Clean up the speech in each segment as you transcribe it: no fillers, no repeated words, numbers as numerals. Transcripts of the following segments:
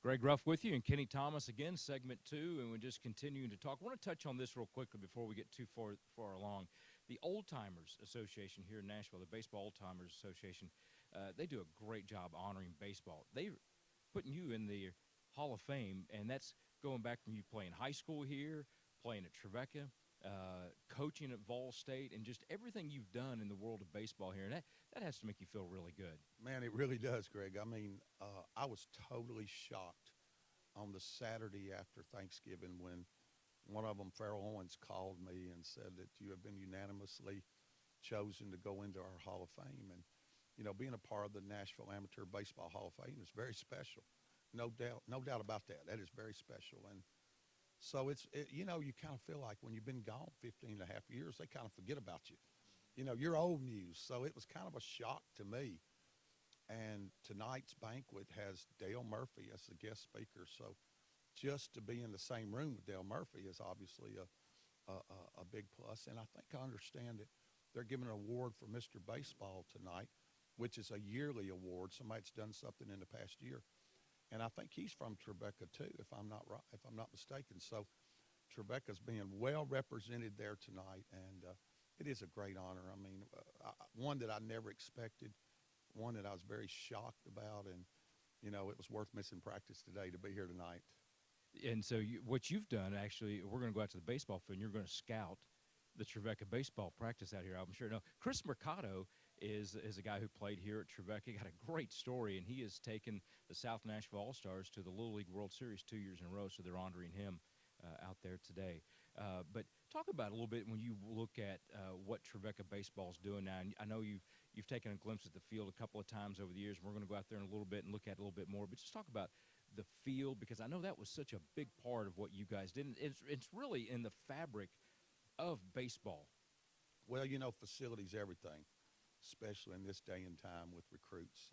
Greg Ruff with you and Kenny Thomas again, segment 2, and we're just continuing to talk. I want to touch on this real quickly before we get too far along. The Old Timers Association here in Nashville, the Baseball Old Timers Association, they do a great job honoring baseball. They're putting you in the Hall of Fame, and that's going back from you playing high school here, playing at Trevecca, coaching at Vol State, and just everything you've done in the world of baseball here. And that has to make you feel really good. Man, it really does, Greg. I mean, I was totally shocked on the Saturday after Thanksgiving when one of them, Farrell Owens, called me and said that you have been unanimously chosen to go into our Hall of Fame. And, you know, being a part of the Nashville Amateur Baseball Hall of Fame is very special. No doubt about that. That is very special. And so you know, you kind of feel like when you've been gone 15 and a half years, they kind of forget about you. You know, you're old news. So it was kind of a shock to me. And tonight's banquet has Dale Murphy as the guest speaker. So just to be in the same room with Dale Murphy is obviously a big plus. And I think I understand that they're giving an award for Mr. Baseball tonight, which is a yearly award. Somebody's done something in the past year. And I think he's from Trevecca too, if I'm not mistaken. So Trevecca's being well represented there tonight, and it is a great honor. I mean, one that I never expected, one that I was very shocked about, and you know, it was worth missing practice today to be here tonight. And so what you've done, actually, we're going to go out to the baseball field, and you're going to scout the Trevecca baseball practice out here, I'm sure. No, Chris Mercado is a guy who played here at Trevecca. He got a great story, and he has taken the South Nashville All-Stars to the Little League World Series 2 years in a row, so they're honoring him out there today. But talk about it a little bit when you look at what Trevecca baseball is doing now. And I know you've taken a glimpse at the field a couple of times over the years. We're going to go out there in a little bit and look at it a little bit more. But just talk about the field, because I know that was such a big part of what you guys did. And it's really in the fabric of baseball. Well, you know, facilities, everything, especially in this day and time with recruits.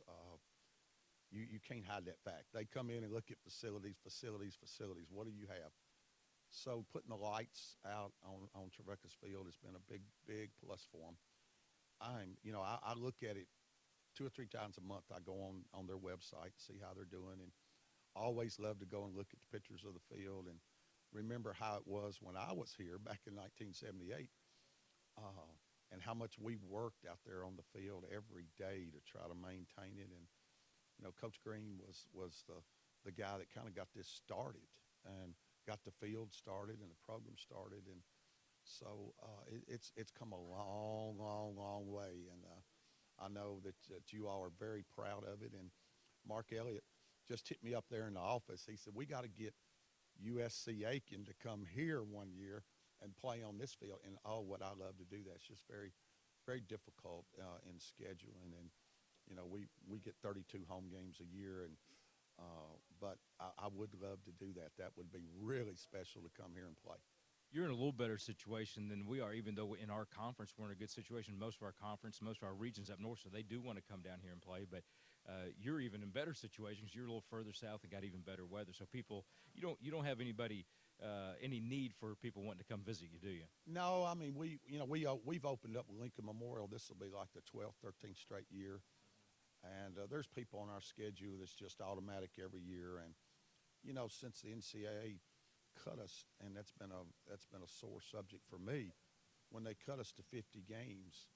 You can't hide that fact. They come in and look at facilities. What do you have? So putting the lights out on Trevecca's field has been a big plus for them. I look at it 2 or 3 times a month. I go on their website, see how they're doing, and always love to go and look at the pictures of the field and remember how it was when I was here back in 1978, and how much we worked out there on the field every day to try to maintain it. And you know, Coach Green was the guy that kind of got this started and got the field started and the program started. And so it's come a long way. And I know that you all are very proud of it. And Mark Elliott just hit me up there in the office. He said, we got to get USC Aiken to come here one year and play on this field. And what I love to do that. It's just very, very difficult in scheduling. And you know, we get 32 home games a year, and but I would love to do that. That would be really special to come here and play. You're in a little better situation than we are, even though in our conference we're in a good situation. Most of our conference, most of our regions up north, so they do want to come down here and play. But you're even in better situations. You're a little further south and got even better weather. So people, you don't have anybody any need for people wanting to come visit you, do you? No, I mean we've opened up Lincoln Memorial. This will be like the 12th, 13th straight year. And there's people on our schedule that's just automatic every year. And, you know, since the NCAA cut us, and that's been a sore subject for me, when they cut us to 50 games,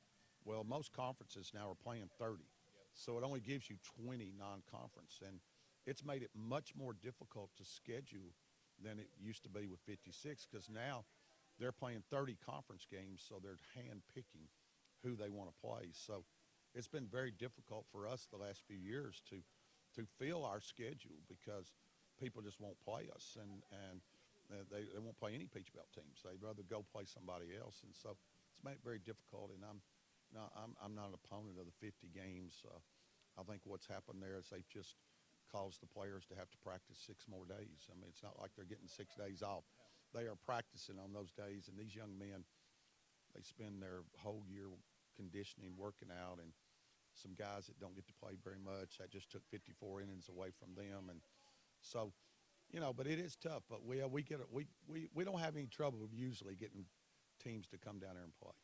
well, most conferences now are playing 30. So it only gives you 20 non-conference. And it's made it much more difficult to schedule than it used to be with 56, because now they're playing 30 conference games, so they're hand-picking who they want to play. So it's been very difficult for us the last few years to fill our schedule, because people just won't play us, and they won't play any Peach Belt teams. They'd rather go play somebody else, and so it's made it very difficult. And I'm not an opponent of the 50 games. I think what's happened there is they've just caused the players to have to practice 6 more days. I mean, it's not like they're getting 6 days off. They are practicing on those days, and these young men, they spend their whole year conditioning, working out, and some guys that don't get to play very much, that just took 54 innings away from them. And so, you know, but it is tough. But we don't have any trouble usually getting teams to come down there and play.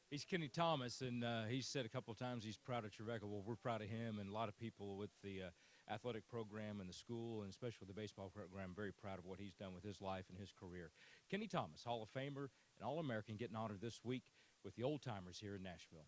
He's Kenny Thomas, and he's said a couple of times he's proud of Trevecca. Well, we're proud of him, and a lot of people with the athletic program in the school, and especially the baseball program. Very proud of what he's done with his life and his career. Kenny Thomas, Hall of Famer and All-American, getting honored this week with the Old Timers here in Nashville.